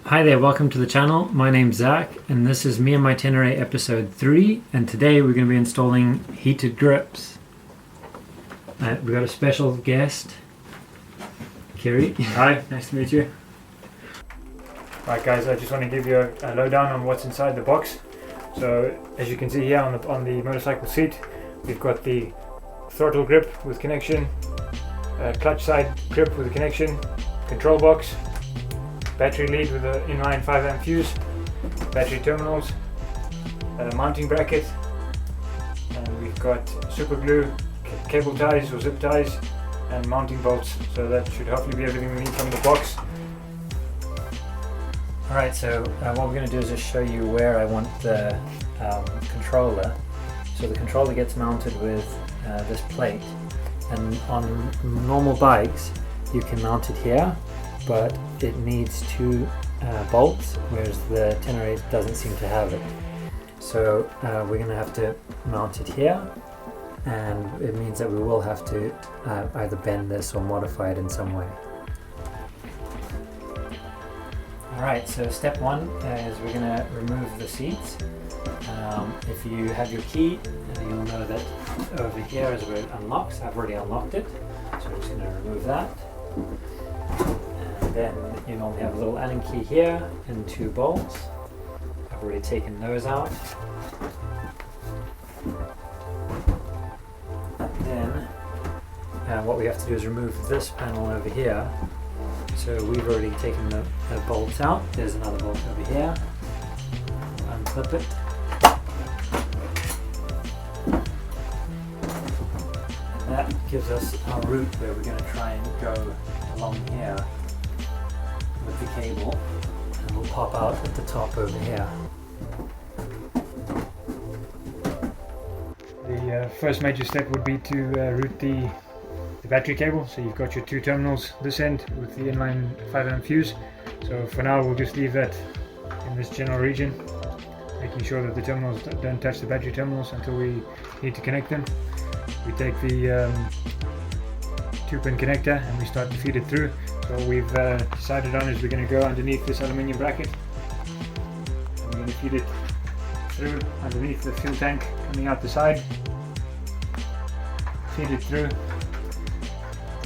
Hi there, welcome to the channel. My name's Zach and this is Me and My Tenere episode 3, and today we're going to be installing heated grips. We've got a special guest, Kerry. Hi, nice to meet you. Right guys, I just want to give you a lowdown on what's inside the box. So as you can see here on the motorcycle seat, we've got the throttle grip with connection, clutch side grip with a connection, control box, battery lead with an inline 5 amp fuse, battery terminals, mounting bracket, and we've got super glue, cable ties or zip ties, and mounting bolts. So that should hopefully be everything we need from the box. Alright, so what we're going to do is just show you where I want the controller. So the controller gets mounted with this plate, and on normal bikes you can mount it here, but it needs two bolts, whereas the Tenere doesn't seem to have it. So we're going to have to mount it here, and it means that we will have to either bend this or modify it in some way. Alright, so step one is we're going to remove the seats. If you have your key, you'll know that over here is where it unlocks. I've already unlocked it, so we're just going to remove that. And then you normally have a little Allen key here and two bolts. I've already taken those out. And then what we have to do is remove this panel over here. So we've already taken the bolts out. There's another bolt over here. Unclip it. And that gives us our route where we're going to try and go along here with the cable, and we'll pop out at the top over here. The first major step would be to route the battery cable. So you've got your two terminals this end with the inline 5 amp fuse. So for now we'll just leave that in this general region, making sure that the terminals don't touch the battery terminals until we need to connect them. We take the 2-pin connector and we start to feed it through. So what we've decided on is we're going to go underneath this aluminium bracket, and we're going to feed it through underneath the fuel tank coming out the side, feed it through,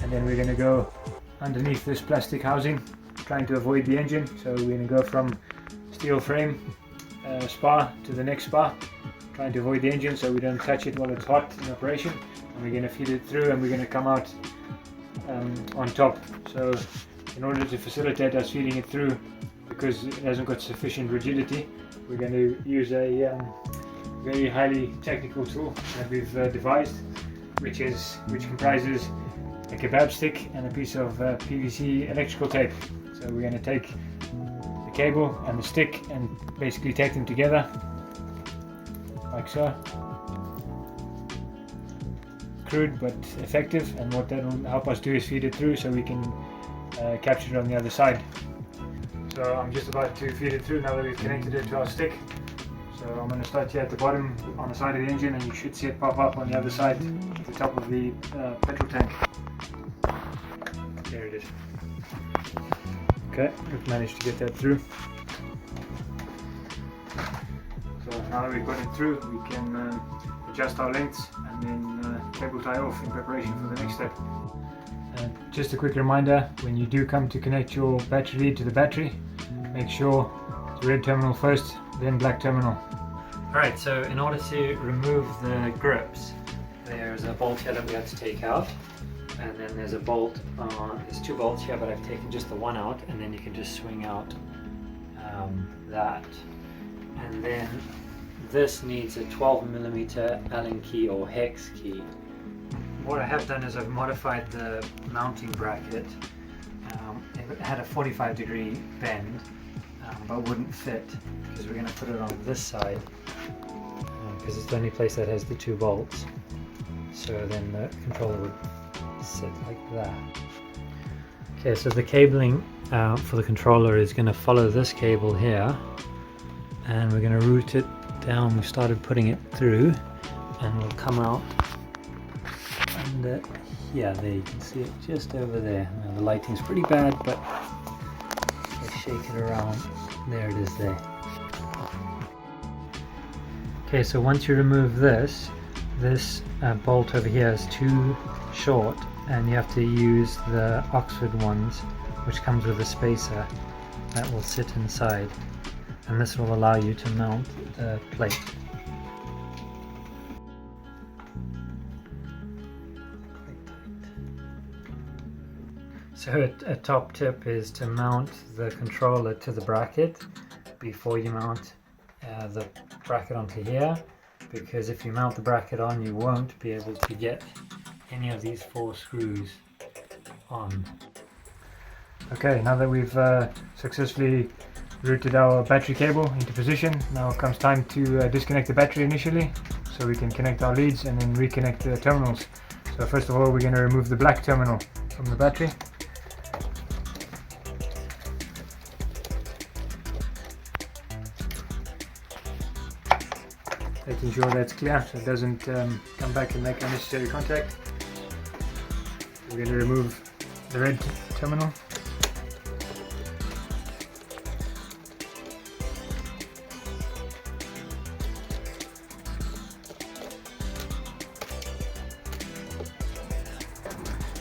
and then we're going to go underneath this plastic housing, trying to avoid the engine. So we're going to go from steel frame spar to the next spar, trying to avoid the engine so we don't touch it while it's hot in operation. And we're going to feed it through, and we're going to come out on top. So in order to facilitate us feeding it through, because it hasn't got sufficient rigidity, we're going to use a very highly technical tool that we've devised, which comprises a kebab stick and a piece of PVC electrical tape. So we're going to take the cable and the stick and basically take them together like so. Crude but effective, and what that will help us do is feed it through so we can capture it on the other side. So I'm just about to feed it through now that we've connected it to our stick. So I'm going to start here at the bottom on the side of the engine, and you should see it pop up on the other side at the top of the petrol tank. There it is. Okay, we've managed to get that through. So now that we've got it through, we can adjust our lengths and then cable tie off in preparation for the next step. Just a quick reminder, when you do come to connect your battery lead to the battery, make sure it's red terminal first, then black terminal. Alright, so in order to remove the grips, there's a bolt here that we have to take out, and then there's a bolt, there's two bolts here, but I've taken just the one out, and then you can just swing out that. And then this needs a 12mm Allen key or hex key. What I have done is I've modified the mounting bracket. It had a 45-degree bend, but wouldn't fit, because we're going to put it on this side, because it's the only place that has the two bolts. So then the controller would sit like that. Okay, so the cabling for the controller is going to follow this cable here, and we're going to route it down. We started putting it through, and we'll come out under here. There you can see it just over there. Now, the lighting's pretty bad, but shake it around. There it is there. Okay, so once you remove this bolt over here is too short, and you have to use the Oxford ones, which comes with a spacer that will sit inside, and this will allow you to mount the plate. So a top tip is to mount the controller to the bracket before you mount the bracket onto here, because if you mount the bracket on, you won't be able to get any of these 4 screws on. Okay, now that we've successfully routed our battery cable into position, now it comes time to disconnect the battery initially, so we can connect our leads and then reconnect the terminals. So first of all, we're going to remove the black terminal from the battery. Making sure that's clear so it doesn't come back and make unnecessary contact. We're going to remove the red terminal.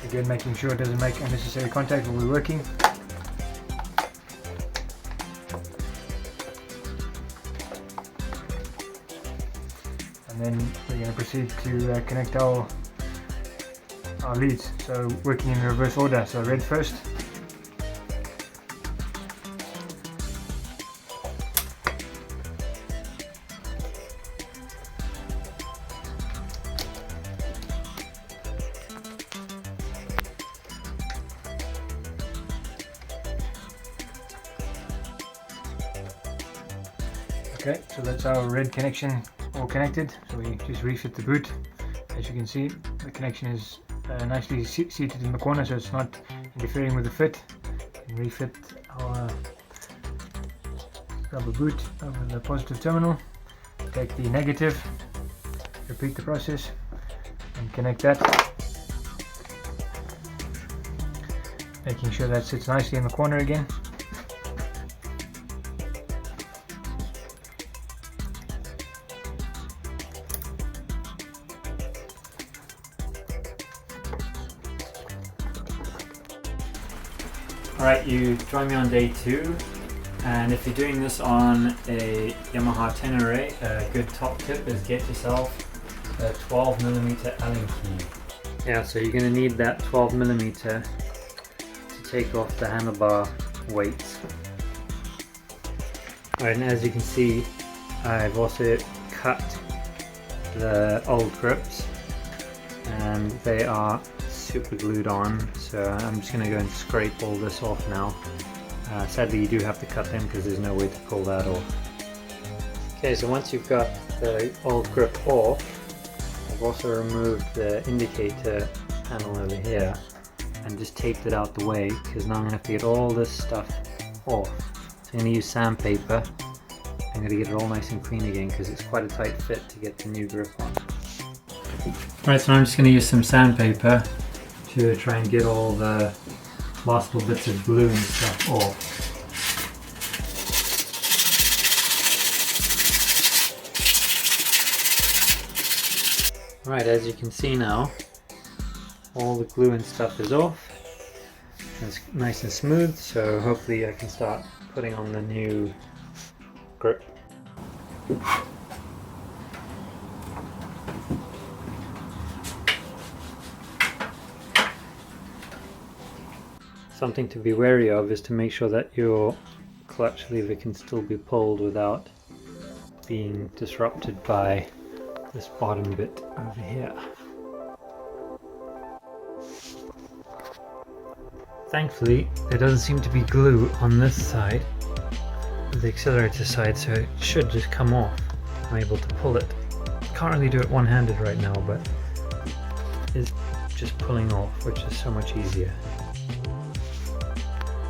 Again, making sure it doesn't make unnecessary contact while we're working. And then we're going to proceed to connect our leads, so working in reverse order, so red first. Okay, so that's our red connection all connected, so we just refit the boot. As you can see, the connection is nicely seated in the corner, so it's not interfering with the fit. We can refit our rubber boot over the positive terminal, take the negative, repeat the process and connect that, making sure that sits nicely in the corner again. Alright, you join me on day 2, and if you're doing this on a Yamaha Tenere, a good top tip is get yourself a 12mm Allen key. Yeah, so you're going to need that 12mm to take off the handlebar weights. Alright, and as you can see, I've also cut the old grips, and they are super glued on, so I'm just going to go and scrape all this off now. Sadly you do have to cut them because there's no way to pull that off. Okay, so once you've got the old grip off, I've also removed the indicator panel over here and just taped it out the way, because now I'm going to have to get all this stuff off. So I'm going to use sandpaper. I'm going to get it all nice and clean again because it's quite a tight fit to get the new grip on. Alright, so I'm just going to use some sandpaper to try and get all the last little bits of glue and stuff off. Right, as you can see now, all the glue and stuff is off. It's nice and smooth, so hopefully I can start putting on the new grip. Something to be wary of is to make sure that your clutch lever can still be pulled without being disrupted by this bottom bit over here. Thankfully, there doesn't seem to be glue on this side, the accelerator side, so it should just come off. I'm able to pull it. Can't really do it one-handed right now, but it's just pulling off, which is so much easier.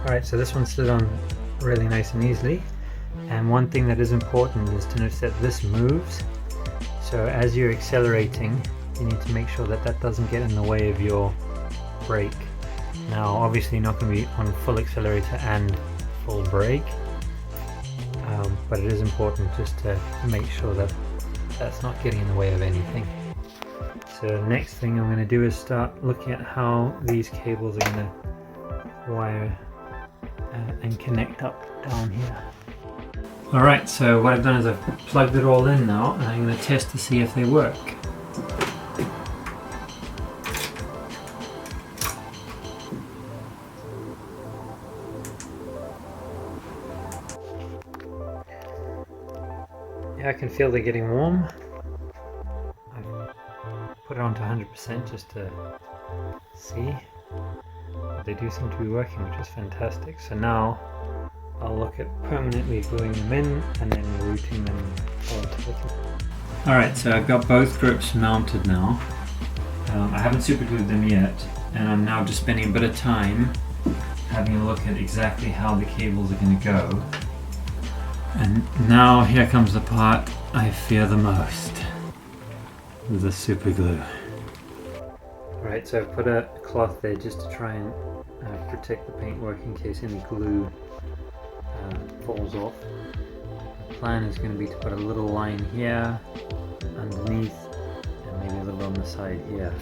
Alright, so this one slid on really nice and easily, and one thing that is important is to notice that this moves, so as you're accelerating you need to make sure that that doesn't get in the way of your brake. Now obviously you're not going to be on full accelerator and full break. But it is important just to make sure that that's not getting in the way of anything. So the next thing I'm going to do is start looking at how these cables are going to wire and connect up down here. Alright, so what I've done is I've plugged it all in now, and I'm going to test to see if they work. Yeah, I can feel they're getting warm. I've put it on to 100% just to see. But they do seem to be working, which is fantastic. So now I'll look at permanently gluing them in and then routing them onto the kit. Alright, so I've got both grips mounted now. I haven't super glued them yet, and I'm now just spending a bit of time having a look at exactly how the cables are going to go. And now here comes the part I fear the most, the super glue. Right, so I've put a cloth there just to try and protect the paintwork in case any glue falls off. The plan is going to be to put a little line here, underneath, and maybe a little on the side here.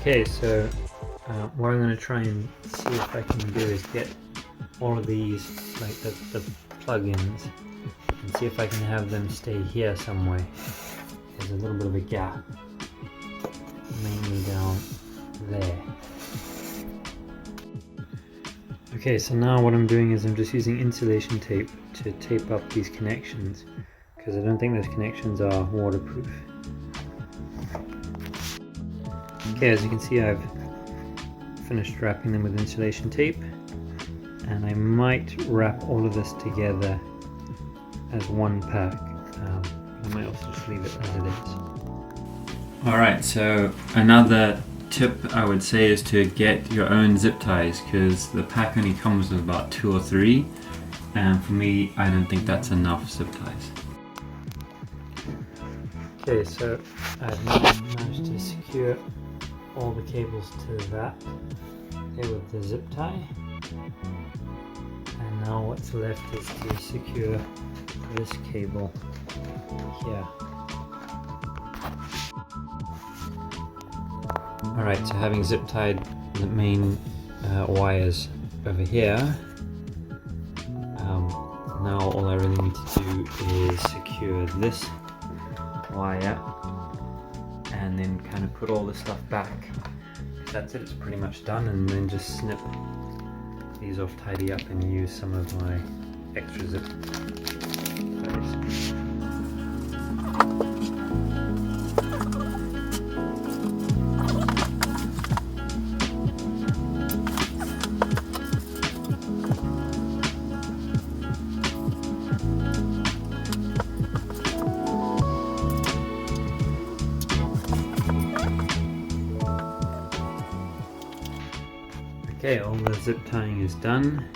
Okay, so what I'm going to try and see if I can do is get all of these, like the plug-ins, and see if I can have them stay here somewhere. There's a little bit of a gap, mainly down there. Okay, so now what I'm doing is I'm just using insulation tape to tape up these connections, because I don't think those connections are waterproof. Okay, as you can see, I've finished wrapping them with insulation tape, and I might wrap all of this together as one pack. I might also just leave it as it is. Alright, so another tip I would say is to get your own zip ties, because the pack only comes with about 2 or 3, and for me, I don't think that's enough zip ties. Okay, so I've managed to secure all the cables to that here with the zip tie, and now what's left is to secure this cable here. Alright, so having zip tied the main wires over here, now all I really need to do is secure this wire and then kind of put all the stuff back. That's it, it's pretty much done, and then just snip these off, tidy up, and use some of my extra zip ties. Okay, all the zip tying is done.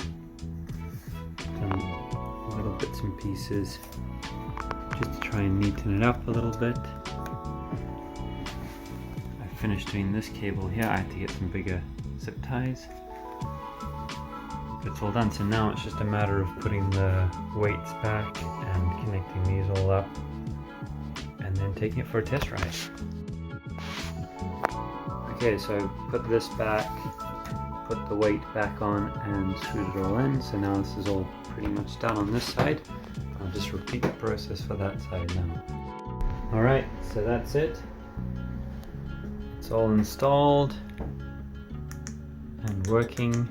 Done little bits and pieces just to try and neaten it up a little bit. I finished doing this cable here. I had to get some bigger zip ties. But it's all done, so now it's just a matter of putting the weights back and connecting these all up, and then taking it for a test ride. Okay, so I put this back, put the weight back on, and screwed it all in. So now this is all pretty much done on this side. I'll just repeat the process for that side now. Alright, so that's it. It's all installed and working.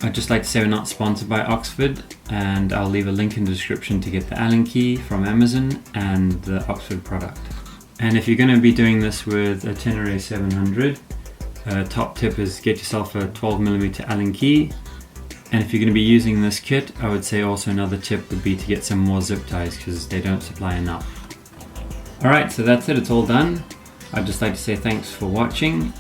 I'd just like to say we're not sponsored by Oxford, and I'll leave a link in the description to get the Allen key from Amazon and the Oxford product. And if you're going to be doing this with a Tenere 700, top tip is get yourself a 12mm Allen key. And if you're going to be using this kit, I would say also another tip would be to get some more zip ties because they don't supply enough. Alright, so that's it, it's all done. I'd just like to say thanks for watching.